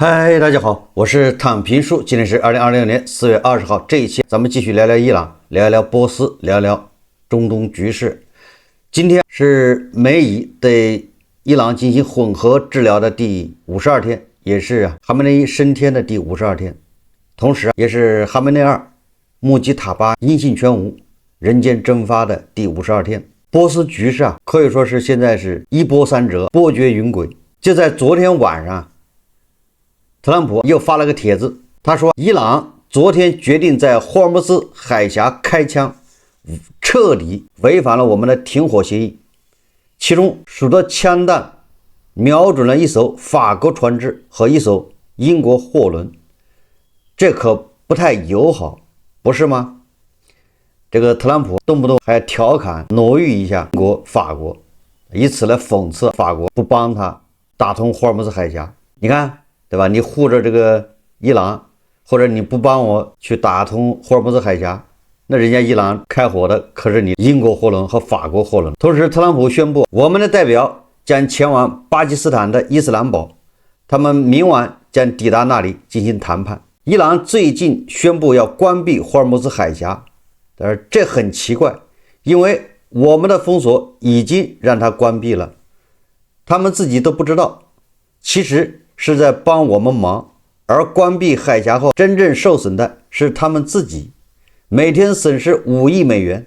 嗨，大家好，我是躺平叔，今天是2026年4月20号。这一期咱们继续聊聊伊朗，聊一聊波斯，聊一聊中东局势。今天是美以对伊朗进行混合治疗的第52天，也是哈梅内伊升天的第52天，同时也是哈梅内二穆吉塔巴音信全无、人间蒸发的第52天。波斯局势可以说是现在是一波三折，波谲云诡。就在昨天晚上，特朗普又发了个帖子，他说伊朗昨天决定在霍尔木兹海峡开枪，彻底违反了我们的停火协议，其中许多枪弹瞄准了一艘法国船只和一艘英国货轮，这可不太友好，不是吗？这个特朗普动不动还调侃挪用一下英国、法国，以此来讽刺法国不帮他打通霍尔木兹海峡。你看对吧？你护着这个伊朗，或者你不帮我去打通霍尔木兹海峡，那人家伊朗开火的可是你英国货轮和法国货轮。同时特朗普宣布，我们的代表将前往巴基斯坦的伊斯兰堡，他们明晚将抵达那里进行谈判。伊朗最近宣布要关闭霍尔木兹海峡，但是这很奇怪，因为我们的封锁已经让它关闭了，他们自己都不知道，其实是在帮我们忙，而关闭海峡后真正受损的是他们自己，每天损失5亿美元，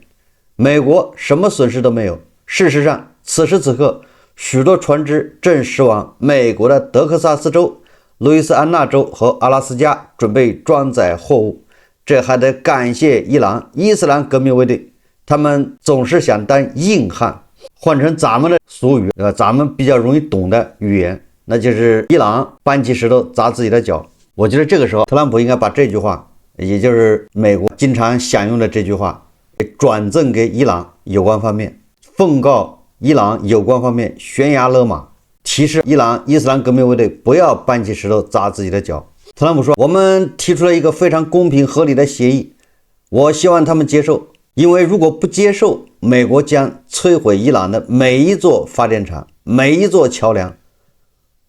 美国什么损失都没有。事实上，此时此刻许多船只正驶往美国的德克萨斯州、路易斯安那州和阿拉斯加，准备装载货物。这还得感谢伊朗伊斯兰革命卫队，他们总是想当硬汉，换成咱们的俗语，咱们比较容易懂的语言，那就是伊朗搬起石头砸自己的脚。我觉得这个时候特朗普应该把这句话，也就是美国经常享用的这句话，转赠给伊朗有关方面，奉告伊朗有关方面悬崖勒马，提示伊朗伊斯兰革命卫队不要搬起石头砸自己的脚。特朗普说，我们提出了一个非常公平合理的协议，我希望他们接受，因为如果不接受，美国将摧毁伊朗的每一座发电厂、每一座桥梁。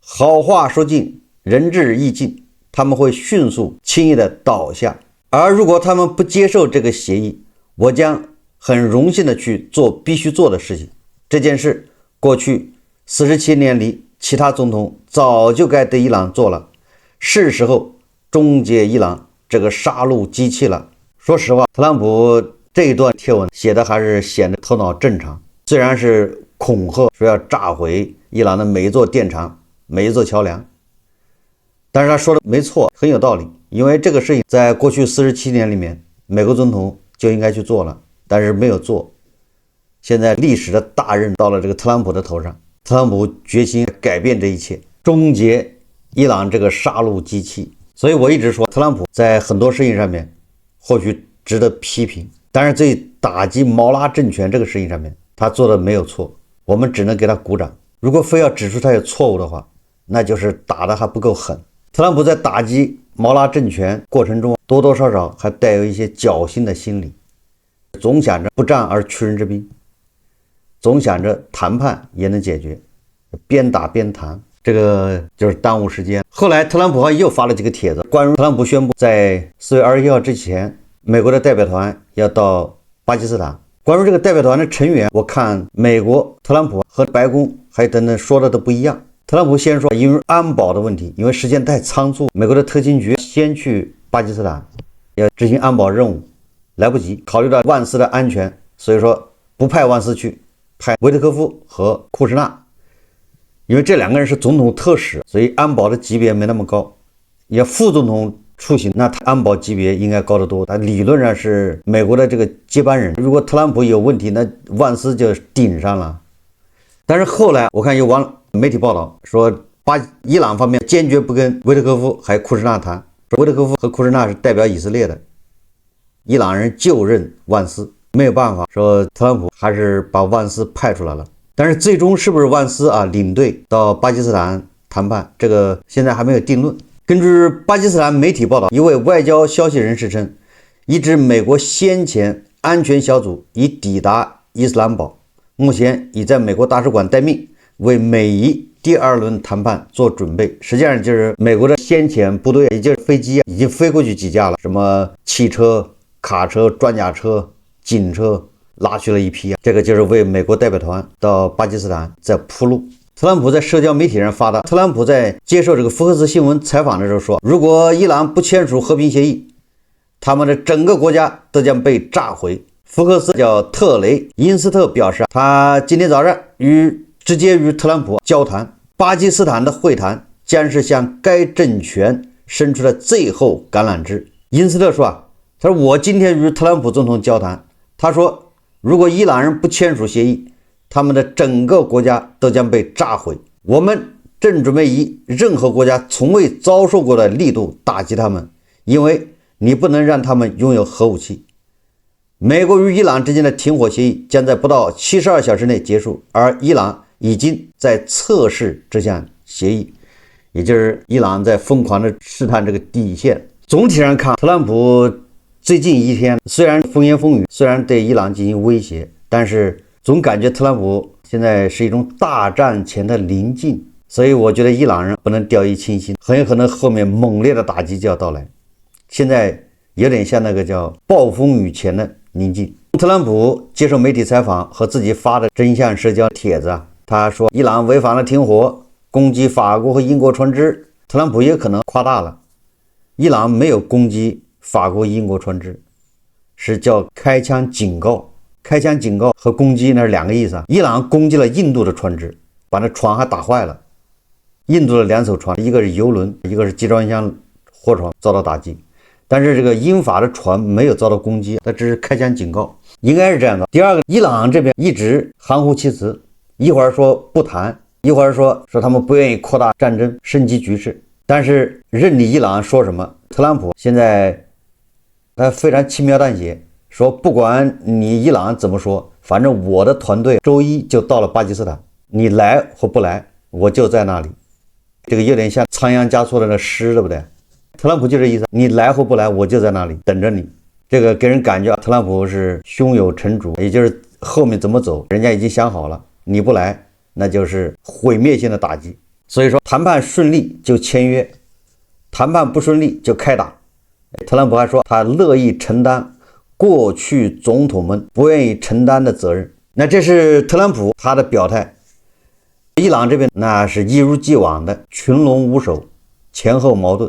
好话说尽，仁至义尽，他们会迅速轻易的倒下。而如果他们不接受这个协议，我将很荣幸的去做必须做的事情。这件事过去47年里其他总统早就该对伊朗做了，是时候终结伊朗这个杀戮机器了。说实话，特朗普这一段贴文写的还是显得头脑正常，虽然是恐吓说要炸毁伊朗的每一座电厂、每一座桥梁，但是他说的没错，很有道理。因为这个事情在过去47年里面，美国总统就应该去做了，但是没有做。现在历史的大任到了这个特朗普的头上，特朗普决心改变这一切，终结伊朗这个杀戮机器。所以我一直说，特朗普在很多事情上面或许值得批评，但是在打击毛拉政权这个事情上面，他做的没有错，我们只能给他鼓掌。如果非要指出他有错误的话，那就是打得还不够狠。特朗普在打击毛拉政权过程中，多多少少还带有一些侥幸的心理，总想着不战而屈人之兵，总想着谈判也能解决，边打边谈，这个就是耽误时间。后来特朗普又发了几个帖子，关于特朗普宣布在4月21号之前，美国的代表团要到巴基斯坦。关于这个代表团的成员，我看美国特朗普和白宫还等等说的都不一样。特朗普先说，因为安保的问题，因为时间太仓促，美国的特勤局先去巴基斯坦要执行安保任务，来不及，考虑到万斯的安全，所以说不派万斯去，派维特科夫和库什纳。因为这两个人是总统特使，所以安保的级别没那么高。也副总统出行，那他安保级别应该高得多，他理论上是美国的这个接班人。如果特朗普有问题，那万斯就顶上了。但是后来我看有媒体报道说，伊朗方面坚决不跟维特科夫还有库什纳谈，说维特科夫和库什纳是代表以色列的，伊朗人就任万斯，没有办法，说特朗普还是把万斯派出来了。但是最终是不是万斯领队到巴基斯坦谈判，这个现在还没有定论。根据巴基斯坦媒体报道，一位外交消息人士称，一支美国先遣安全小组已抵达伊斯兰堡，目前已在美国大使馆待命，为美伊第二轮谈判做准备。实际上就是美国的先遣部队，也就是飞机已经飞过去几架了，什么汽车、卡车、装甲车、警车拉去了一批，这个就是为美国代表团到巴基斯坦在铺路。特朗普在社交媒体上发的，特朗普在接受这个福克斯新闻采访的时候说，如果伊朗不签署和平协议，他们的整个国家都将被炸毁。福克斯叫特雷因斯特表示，他今天早上直接与特朗普交谈，巴基斯坦的会谈将是向该政权伸出的最后橄榄枝。因斯特说他说我今天与特朗普总统交谈，他说如果伊朗人不签署协议，他们的整个国家都将被炸毁。我们正准备以任何国家从未遭受过的力度打击他们，因为你不能让他们拥有核武器。美国与伊朗之间的停火协议将在不到72小时内结束，而伊朗已经在测试这项协议，也就是伊朗在疯狂的试探这个底线。总体上看，特朗普最近一天虽然风言风语，虽然对伊朗进行威胁，但是总感觉特朗普现在是一种大战前的临近，所以我觉得伊朗人不能掉以轻心，很有可能后面猛烈的打击就要到来。现在有点像那个叫暴风雨前的宁静。特朗普接受媒体采访和自己发的真相社交帖子他说伊朗违反了停火，攻击法国和英国船只。特朗普也可能夸大了，伊朗没有攻击法国、英国船只，是叫开枪警告。开枪警告和攻击那是两个意思伊朗攻击了印度的船只，把那船还打坏了。印度的2艘船，一个是油轮，一个是集装箱货船遭到打击，但是这个英法的船没有遭到攻击，它只是开枪警告，应该是这样的。第二个，伊朗这边一直含糊其辞，一会儿说不谈，一会儿说他们不愿意扩大战争升级局势，但是任你伊朗说什么，特朗普现在他非常轻描淡写说，不管你伊朗怎么说，反正我的团队周一就到了巴基斯坦，你来或不来我就在那里。这个有点像仓央嘉措的那诗，对不对？特朗普就这意思，你来或不来我就在那里等着你。这个给人感觉特朗普是胸有成竹，也就是后面怎么走人家已经想好了，你不来那就是毁灭性的打击。所以说谈判顺利就签约，谈判不顺利就开打。特朗普还说他乐意承担过去总统们不愿意承担的责任。那这是特朗普他的表态。伊朗这边那是一如既往的群龙无首，前后矛盾，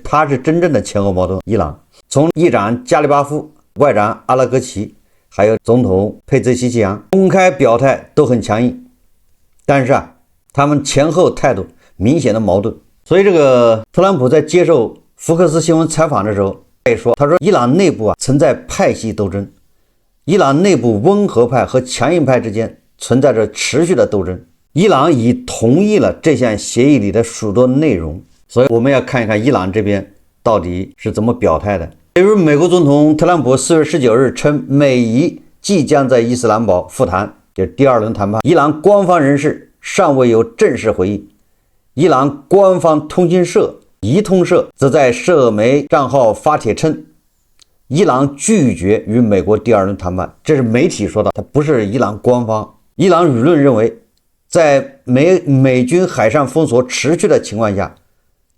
他是真正的前后矛盾。伊朗从议长加里巴夫、外长阿拉格齐还有总统佩泽西奇扬公开表态都很强硬，但是他们前后态度明显的矛盾。所以这个特朗普在接受福克斯新闻采访的时候他说伊朗内部存在派系斗争，伊朗内部温和派和强硬派之间存在着持续的斗争。伊朗已同意了这项协议里的许多内容，所以我们要看一看伊朗这边到底是怎么表态的。比如美国总统特朗普4月19日称美伊即将在伊斯兰堡复谈，就是第二轮谈判。伊朗官方人士尚未有正式回应。伊朗官方通讯社伊通社则在社媒账号发帖称，伊朗拒绝与美国第二轮谈判。这是媒体说的，它不是伊朗官方。伊朗舆论认为，在美军海上封锁持续的情况下，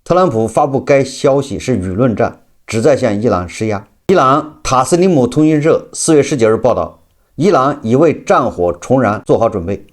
特朗普发布该消息是舆论战，旨在向伊朗施压。伊朗塔斯尼姆通讯社4月19日报道，伊朗已为战火重燃做好准备，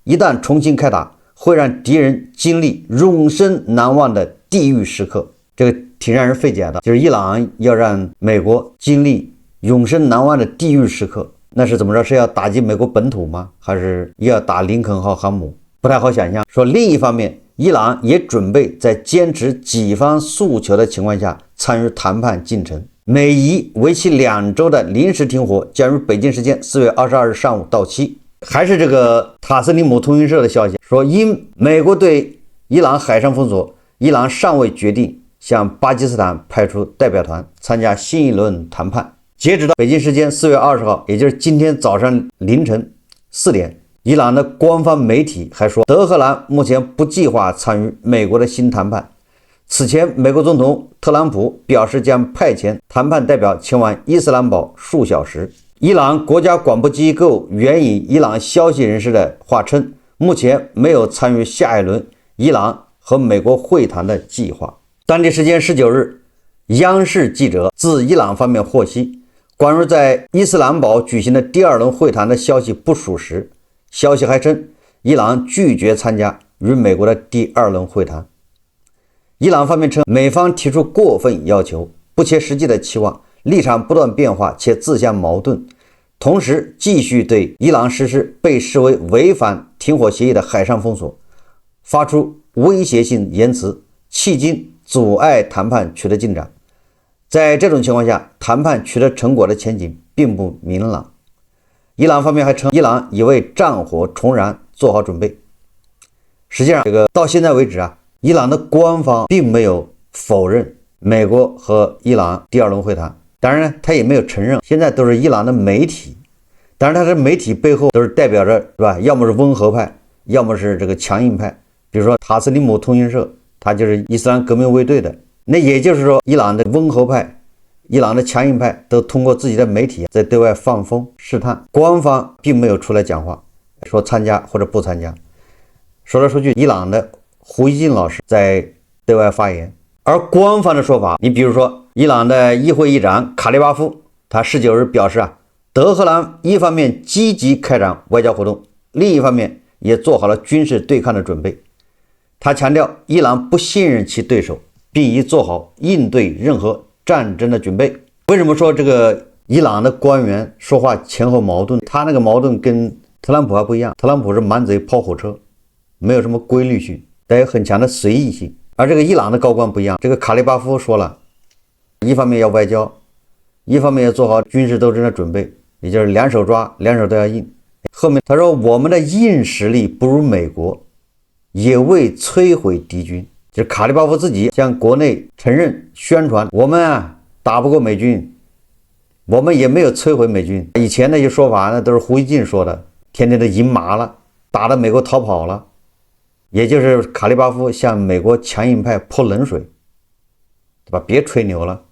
一旦重新开打，会让敌人经历永生难忘的地狱时刻。这个挺让人费解的，就是伊朗要让美国经历永生难忘的地狱时刻，那是怎么着？是要打击美国本土吗？还是要打林肯号航母？不太好想象。说另一方面，伊朗也准备在坚持己方诉求的情况下参与谈判进程。美伊为期2周的临时停火将于北京时间4月22日上午到期。还是这个塔斯尼姆通讯社的消息说，因美国对伊朗海上封锁，伊朗尚未决定向巴基斯坦派出代表团参加新一轮谈判。截止到北京时间4月20号，也就是今天早上凌晨4点，伊朗的官方媒体还说，德黑兰目前不计划参与美国的新谈判。此前，美国总统特朗普表示将派遣谈判代表前往伊斯兰堡数小时。伊朗国家广播机构援引伊朗消息人士的话称，目前没有参与下一轮伊朗和美国会谈的计划。当地时间19日，央视记者自伊朗方面获悉，关于在伊斯兰堡举行的第2轮会谈的消息不属实。消息还称，伊朗拒绝参加与美国的第2轮会谈。伊朗方面称，美方提出过分要求，不切实际的期望，立场不断变化且自相矛盾，同时继续对伊朗实施被视为违反停火协议的海上封锁，发出威胁性言辞，迄今阻碍谈判取得进展。在这种情况下，谈判取得成果的前景并不明朗。伊朗方面还称，伊朗已为战火重燃做好准备。实际上，到现在为止伊朗的官方并没有否认美国和伊朗第2轮会谈，当然呢，他也没有承认。现在都是伊朗的媒体，当然他的媒体背后都是代表着，是吧？要么是温和派，要么是这个强硬派。比如说塔斯利姆通讯社，它就是伊斯兰革命卫队的。那也就是说，伊朗的温和派、伊朗的强硬派都通过自己的媒体在对外放风试探，官方并没有出来讲话，说参加或者不参加。说来说去，伊朗的胡锡进老师在对外发言，而官方的说法，你比如说伊朗的议会议长卡利巴夫，他19日表示德黑兰一方面积极开展外交活动，另一方面也做好了军事对抗的准备。他强调，伊朗不信任其对手，并已做好应对任何战争的准备。为什么说这个伊朗的官员说话前后矛盾？他那个矛盾跟特朗普还不一样，特朗普是满嘴跑火车，没有什么规律性，带有很强的随意性。而这个伊朗的高官不一样，这个卡利巴夫说了，一方面要外交，一方面要做好军事斗争的准备，也就是两手抓，两手都要硬。后面他说，我们的硬实力不如美国，也未摧毁敌军。就是卡利巴夫自己向国内承认宣传，我们打不过美军，我们也没有摧毁美军。以前那些说法呢，都是胡锡进说的，天天都赢麻了，打到美国逃跑了。也就是卡利巴夫向美国强硬派泼冷水，对吧？别吹牛了，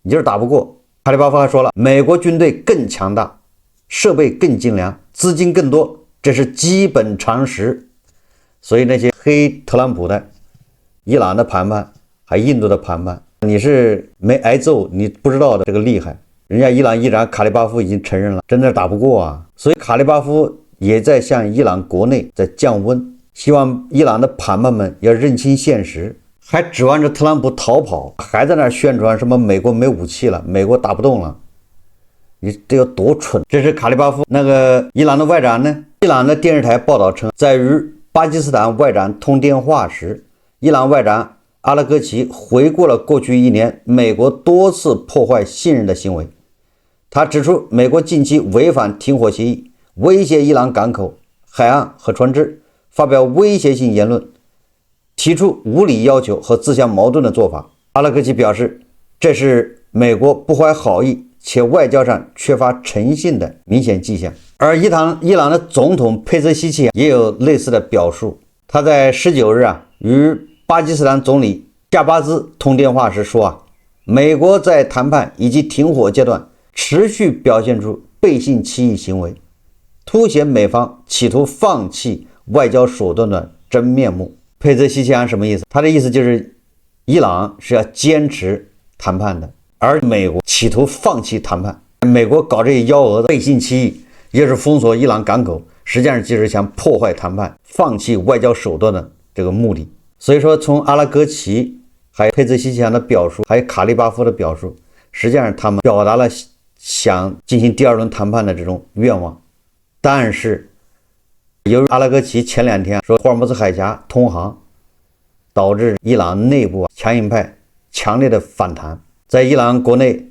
你就是打不过。卡利巴夫还说了，美国军队更强大，设备更精良，资金更多，这是基本常识。所以那些黑特朗普的、伊朗的谈判，还印度的谈判，你是没挨揍，你不知道的这个厉害。人家伊朗议长卡利巴夫已经承认了，真的打不过所以卡利巴夫也在向伊朗国内在降温，希望伊朗的谈判们要认清现实，还指望着特朗普逃跑，还在那宣传什么美国没武器了，美国打不动了，你这有多蠢？这是卡利巴夫。那个伊朗的外长呢？伊朗的电视台报道称，在与巴基斯坦外长通电话时，伊朗外长阿拉戈齐回顾了过去1年美国多次破坏信任的行为。他指出，美国近期违反停火协议，威胁伊朗港口、海岸和船只，发表威胁性言论，提出无理要求和自相矛盾的做法。阿拉戈齐表示，这是美国不怀好意且外交上缺乏诚信的明显迹象。而伊朗的总统佩泽西奇也有类似的表述。他在19日与巴基斯坦总理夏巴兹通电话时说美国在谈判以及停火阶段持续表现出背信弃义行为，凸显美方企图放弃外交手段的真面目。佩泽西奇什么意思？他的意思就是伊朗是要坚持谈判的，而美国企图放弃谈判。美国搞这些幺蛾子背信弃义，也是封锁伊朗港口，实际上就是想破坏谈判，放弃外交手段的这个目的。所以说，从阿拉戈齐还有佩泽西奇的表述，还有卡利巴夫的表述，实际上他们表达了想进行第2轮谈判的这种愿望。但是由于阿拉戈齐前2天说霍尔木兹海峡通航，导致伊朗内部强硬派强烈的反弹，在伊朗国内，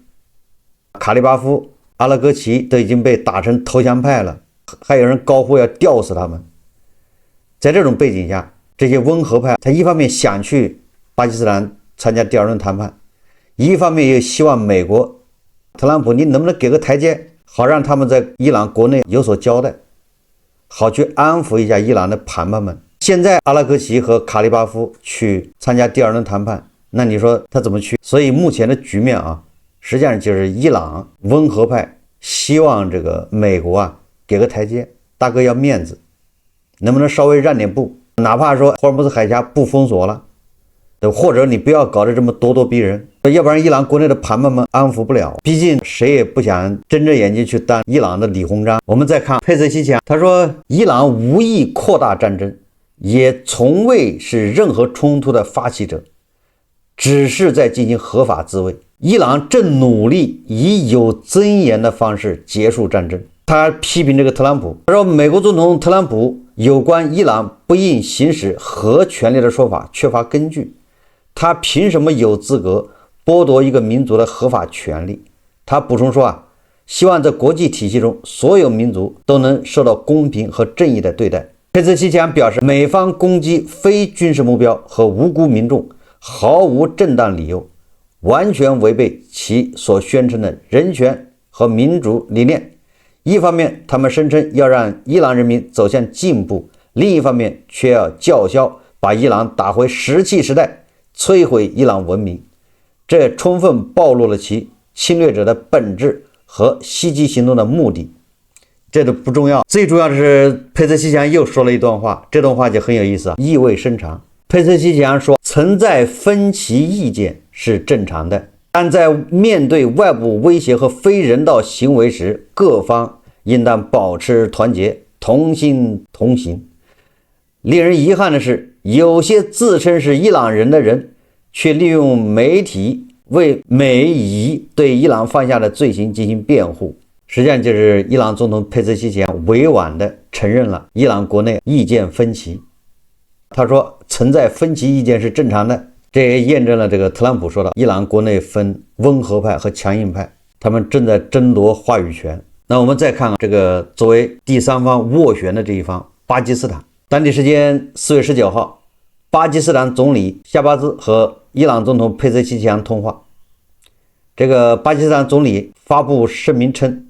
卡利巴夫、阿拉戈齐都已经被打成投降派了，还有人高呼要吊死他们。在这种背景下，这些温和派他一方面想去巴基斯坦参加第2轮谈判，一方面又希望美国特朗普你能不能给个台阶，好让他们在伊朗国内有所交代，好去安抚一下伊朗的谈判们。现在阿拉戈齐和卡利巴夫去参加第2轮谈判，那你说他怎么去？所以目前的局面实际上就是伊朗温和派希望这个美国给个台阶，大哥要面子，能不能稍微让点步？哪怕说霍尔木兹海峡不封锁了，或者你不要搞得这么咄咄逼人，要不然伊朗国内的盘们安抚不了。毕竟谁也不想睁着眼睛去当伊朗的李鸿章。我们再看佩泽西奇扬，他说伊朗无意扩大战争，也从未是任何冲突的发起者，只是在进行合法自卫。伊朗正努力以有尊严的方式结束战争。他批评这个特朗普，他说美国总统特朗普有关伊朗不应行使核权利的说法缺乏根据，他凭什么有资格剥夺一个民族的合法权利？他补充说希望在国际体系中所有民族都能受到公平和正义的对待。佩泽西奇扬表示，美方攻击非军事目标和无辜民众毫无正当理由，完全违背其所宣称的人权和民主理念。一方面他们声称要让伊朗人民走向进步，另一方面却要叫嚣把伊朗打回石器时代，摧毁伊朗文明。这充分暴露了其侵略者的本质和袭击行动的目的。这都不重要，最重要的是佩泽西奇扬又说了一段话，这段话就很有意思，意味深长。佩泽西奇扬说，存在分歧意见是正常的，但在面对外部威胁和非人道行为时，各方应当保持团结，同心同行。令人遗憾的是，有些自称是伊朗人的人却利用媒体为美伊对伊朗犯下的罪行进行辩护。实际上就是伊朗总统佩泽西奇扬委婉地承认了伊朗国内意见分歧。他说存在分歧意见是正常的，这也验证了这个特朗普说的伊朗国内分温和派和强硬派，他们正在争夺话语权。那我们再看这个作为第三方斡旋的这一方巴基斯坦，当地时间4月19号，巴基斯坦总理夏巴兹和伊朗总统佩泽西奇扬通话。这个巴基斯坦总理发布声明称，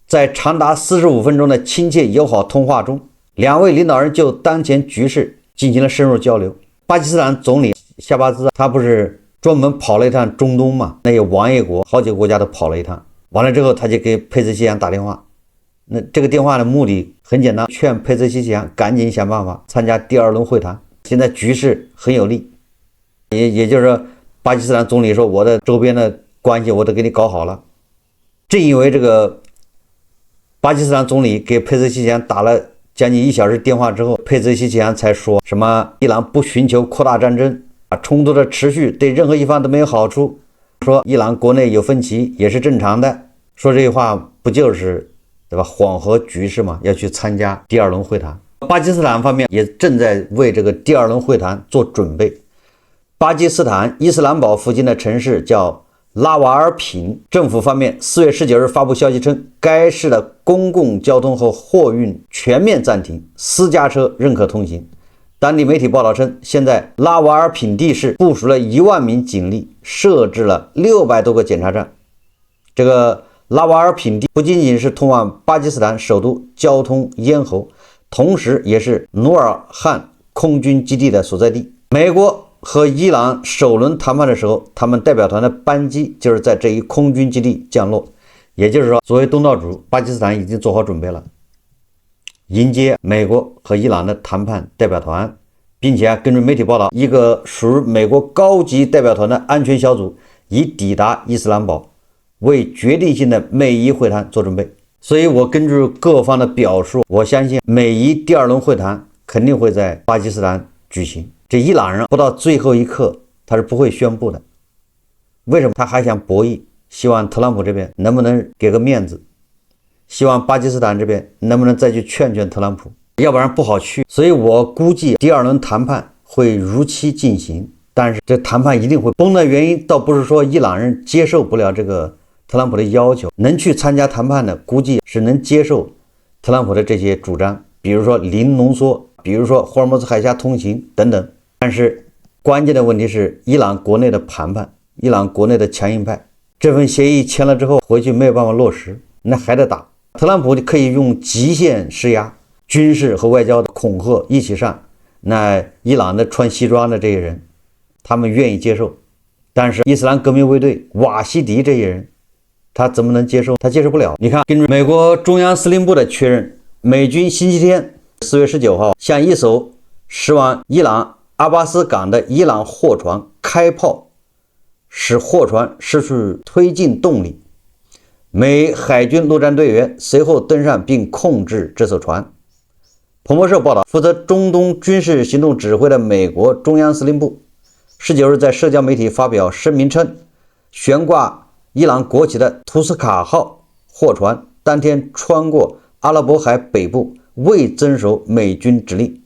在长达45分钟的亲切友好通话中，两位领导人就当前局势进行了深入交流。巴基斯坦总理夏巴兹他不是专门跑了一趟中东嘛，那些王爷国好几个国家都跑了一趟，完了之后他就给佩泽西奇扬打电话。那这个电话的目的很简单，劝佩泽西奇扬赶紧想办法参加第二轮会谈，现在局势很有利。也就是说，巴基斯坦总理说我的周边的关系我都给你搞好了。正因为这个巴基斯坦总理给佩泽西奇扬打了将近1小时电话之后，佩泽西奇扬才说什么伊朗不寻求扩大战争，冲突的持续对任何一方都没有好处，说伊朗国内有分歧也是正常的。说这句话不就是对吧，缓和局势嘛，要去参加第二轮会谈。巴基斯坦方面也正在为这个第二轮会谈做准备。巴基斯坦伊斯兰堡附近的城市叫拉瓦尔品，政府方面4月19日发布消息称，该市的公共交通和货运全面暂停，私家车认可通行。当地媒体报道称，现在拉瓦尔品地市部署了1万名警力，设置了600多个检查站。这个拉瓦尔品地不仅仅是通往巴基斯坦首都交通咽喉，同时也是努尔汗空军基地的所在地。美国和伊朗首轮谈判的时候，他们代表团的班机就是在这一空军基地降落。也就是说，作为东道主，巴基斯坦已经做好准备了，迎接美国和伊朗的谈判代表团，并且根据媒体报道，一个属于美国高级代表团的安全小组已抵达伊斯兰堡，为决定性的美伊会谈做准备。所以我根据各方的表述，我相信美伊第二轮会谈肯定会在巴基斯坦举行。这伊朗人不到最后一刻他是不会宣布的。为什么？他还想博弈，希望特朗普这边能不能给个面子，希望巴基斯坦这边能不能再去劝劝特朗普，要不然不好去。所以我估计第二轮谈判会如期进行，但是这谈判一定会崩的原因倒不是说伊朗人接受不了这个特朗普的要求，能去参加谈判的估计是能接受特朗普的这些主张，比如说零浓缩，比如说霍尔木兹海峡通行等等。但是关键的问题是伊朗国内的谈判，伊朗国内的强硬派，这份协议签了之后回去没有办法落实，那还得打。特朗普可以用极限施压，军事和外交的恐吓一起上，那伊朗的穿西装的这些人他们愿意接受，但是伊斯兰革命卫队瓦西迪这些人他怎么能接受？他接受不了。你看，根据美国中央司令部的确认，美军星期天4月19号向一艘驶往伊朗阿巴斯港的伊朗货船开炮，使货船失去推进动力。美海军陆战队员随后登上并控制这艘船。彭博社报道，负责中东军事行动指挥的美国中央司令部19日在社交媒体发表声明称，悬挂伊朗国旗的图斯卡号货船当天穿过阿拉伯海北部，未遵守美军指令。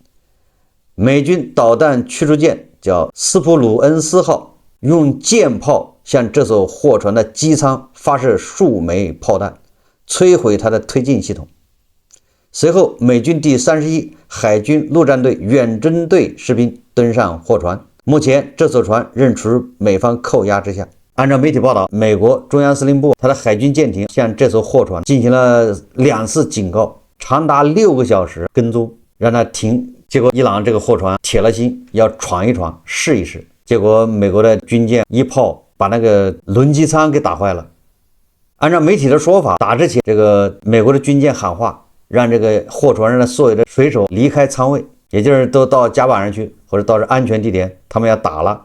美军导弹驱逐舰叫斯普鲁恩斯号用舰炮向这艘货船的机舱发射数枚炮弹，摧毁它的推进系统。随后，美军第31海军陆战队远征队士兵登上货船。目前，这艘船仍处于美方扣押之下。按照媒体报道，美国中央司令部它的海军舰艇向这艘货船进行了2次警告，长达6个小时跟踪，让它停。结果，伊朗这个货船铁了心要闯一闯，试一试。结果，美国的军舰一炮把那个轮机舱给打坏了。按照媒体的说法，打之前，这个美国的军舰喊话，让这个货船上的所有的水手离开舱位，也就是都到甲板上去，或者到这安全地点，他们要打了。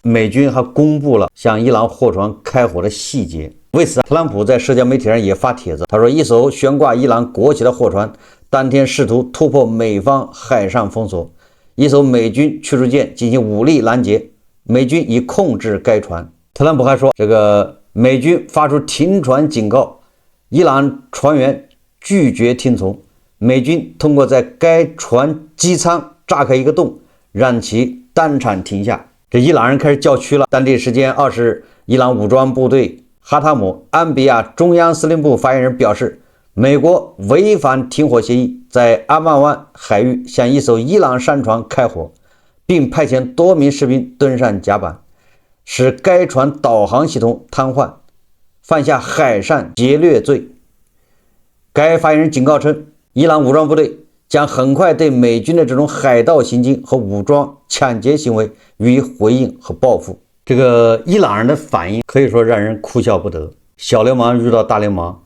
美军还公布了向伊朗货船开火的细节。为此，特朗普在社交媒体上也发帖子，他说，一艘悬挂伊朗国旗的货船当天试图突破美方海上封锁，一艘美军驱逐舰进行武力拦截，美军已控制该船。特朗普还说，这个美军发出停船警告，伊朗船员拒绝听从，美军通过在该船机舱炸开一个洞，让其当场停下。这伊朗人开始叫屈了。当地时间20日，伊朗武装部队哈塔姆安比亚中央司令部发言人表示，美国违反停火协议，在阿曼湾海域向一艘伊朗商船开火，并派遣多名士兵登上甲板，使该船导航系统瘫痪，犯下海上劫掠罪。该发言人警告称，伊朗武装部队将很快对美军的这种海盗行径和武装抢劫行为予以回应和报复。这个伊朗人的反应可以说让人哭笑不得，小流氓遇到大流氓，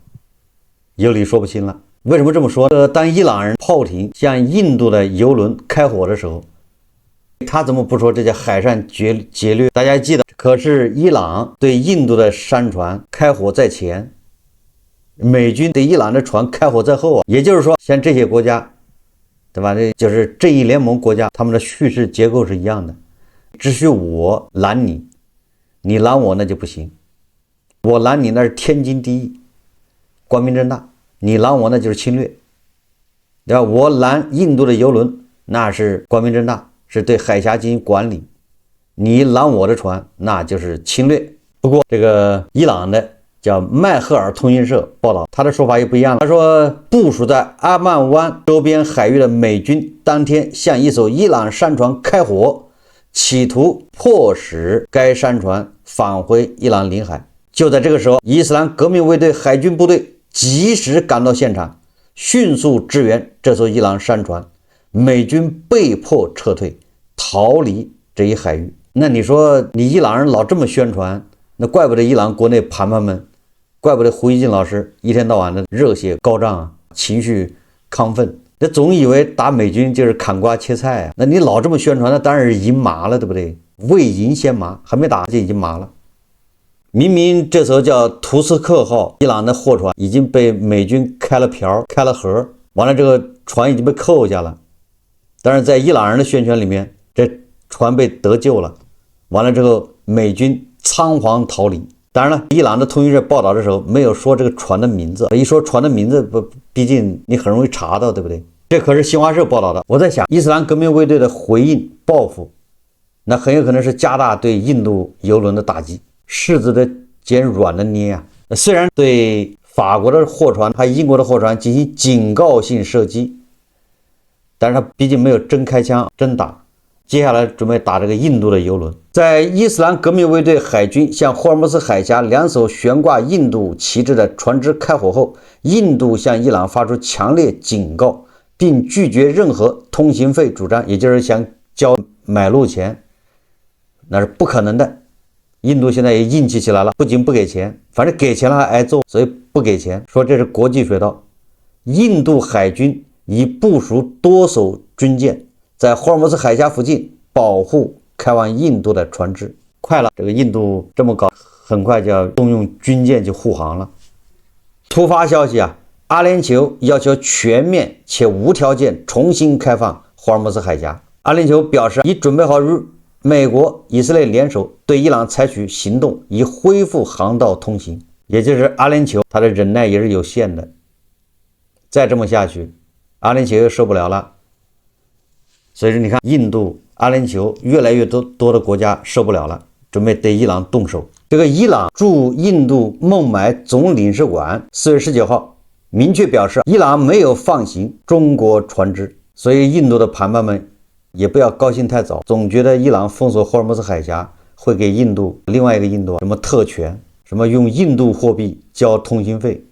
有理说不清了。为什么这么说？当伊朗人炮艇向印度的油轮开火的时候，他怎么不说这叫海上劫掠？大家记得，可是伊朗对印度的商船开火在前，美军对伊朗的船开火在后啊。也就是说，像这些国家，对吧？这就是正义联盟国家，他们的叙事结构是一样的，只需我拦你，你拦我那就不行。我拦你那是天经地义，光明正大，你拦我那就是侵略，对吧？我拦印度的油轮那是光明正大，是对海峡进行管理，你拦我的船那就是侵略。不过这个伊朗的叫麦赫尔通讯社报道，他的说法也不一样了。他说，部署在阿曼湾周边海域的美军当天向一艘伊朗商船开火，企图迫使该商船返回伊朗领海。就在这个时候，伊斯兰革命卫队海军部队及时赶到现场，迅速支援这艘伊朗商船，美军被迫撤退，逃离这一海域。那你说，你伊朗人老这么宣传，那怪不得伊朗国内盘盘们，怪不得胡锡进老师一天到晚的热血高涨啊，情绪亢奋。那总以为打美军就是砍瓜切菜啊，那你老这么宣传，那当然是赢麻了，对不对？未赢先麻，还没打就已经麻了。明明这艘叫图斯克号伊朗的货船已经被美军开了瓢开了盒，完了这个船已经被扣下了，但是在伊朗人的宣传里面，这船被得救了，完了之后美军仓皇逃离。当然了，伊朗的通讯社报道的时候没有说这个船的名字，一说船的名字毕竟你很容易查到，对不对？这可是新华社报道的。我在想，伊斯兰革命卫队的回应报复，那很有可能是加大对印度油轮的打击，柿子的捡软的捏啊。虽然对法国的货船还有英国的货船进行警告性射击，但是他毕竟没有真开枪真打。接下来准备打这个印度的油轮。在伊斯兰革命卫队海军向霍尔木兹海峡2艘悬挂印度旗帜的船只开火后，印度向伊朗发出强烈警告，并拒绝任何通行费主张，也就是想交买路钱，那是不可能的。印度现在也硬气起来了，不仅不给钱，反正给钱了还挨揍，所以不给钱，说这是国际水道。印度海军已部署多艘军舰在霍尔木兹海峡附近保护开往印度的船只。快了，这个印度这么搞，很快就要动用军舰去护航了。突发消息啊，阿联酋要求全面且无条件重新开放霍尔木兹海峡。阿联酋表示已准备好与美国、以色列联手对伊朗采取行动，以恢复航道通行。也就是阿联酋他的忍耐也是有限的，再这么下去，阿联酋又受不了了。所以说你看，印度、阿联酋越来越多的国家受不了了，准备对伊朗动手。这个伊朗驻印度孟买总领事馆4月19号明确表示，伊朗没有放行中国船只。所以印度的盘盘们也不要高兴太早，总觉得伊朗封锁霍尔木兹海峡会给印度另外一个印度什么特权，什么用印度货币交通行费，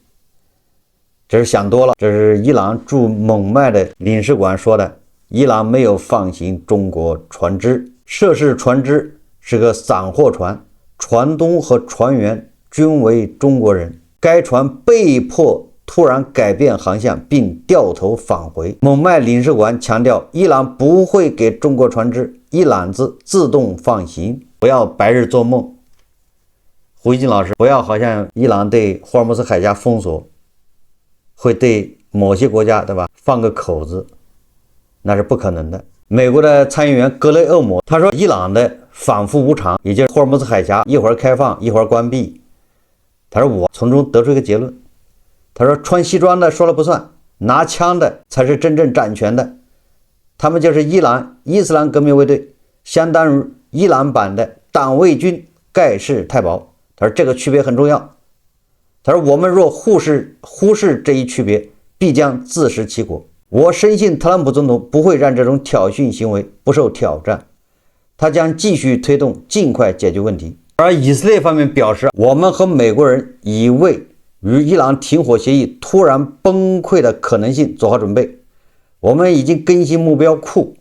这是想多了。这是伊朗驻孟买的领事馆说的，伊朗没有放行中国船只，涉事船只是个散货船，船东和船员均为中国人，该船被迫突然改变航向并掉头返回。孟买领事馆强调，伊朗不会给中国船只一揽子自动放行，不要白日做梦。胡一金老师，不要好像伊朗对霍尔木兹海峡封锁会对某些国家，对吧，放个口子，那是不可能的。美国的参议员格雷厄姆他说，伊朗的反复无常，也就是霍尔木兹海峡一会儿开放一会儿关闭，他说我从中得出一个结论，他说穿西装的说了不算，拿枪的才是真正掌权的，他们就是伊朗伊斯兰革命卫队，相当于伊朗版的党卫军盖世太保。他说这个区别很重要，他说我们若忽视这一区别，必将自食其果。我深信特朗普总统不会让这种挑衅行为不受挑战，他将继续推动尽快解决问题。而以色列方面表示，我们和美国人已为与伊朗停火协议突然崩溃的可能性做好准备，我们已经更新目标库，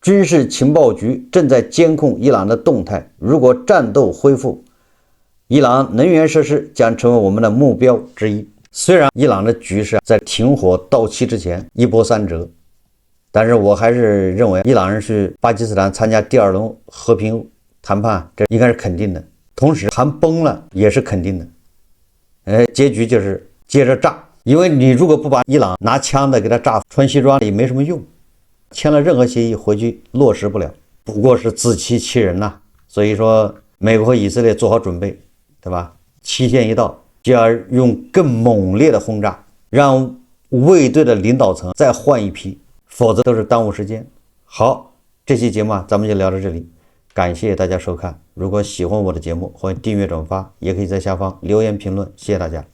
军事情报局正在监控伊朗的动态，如果战斗恢复，伊朗能源设施将成为我们的目标之一。虽然伊朗的局势在停火到期之前一波三折，但是我还是认为伊朗人去巴基斯坦参加第2轮和平谈判，这应该是肯定的。同时谈崩了也是肯定的，结局就是接着炸。因为你如果不把伊朗拿枪的给他炸，穿西装也没什么用，签了任何协议回去落实不了，不过是自欺欺人呐。所以说美国和以色列做好准备，对吧？期限一到就要用更猛烈的轰炸，让卫队的领导层再换一批，否则都是耽误时间。好，这期节目咱们就聊到这里，感谢大家收看。如果喜欢我的节目，欢迎订阅转发，也可以在下方留言评论，谢谢大家。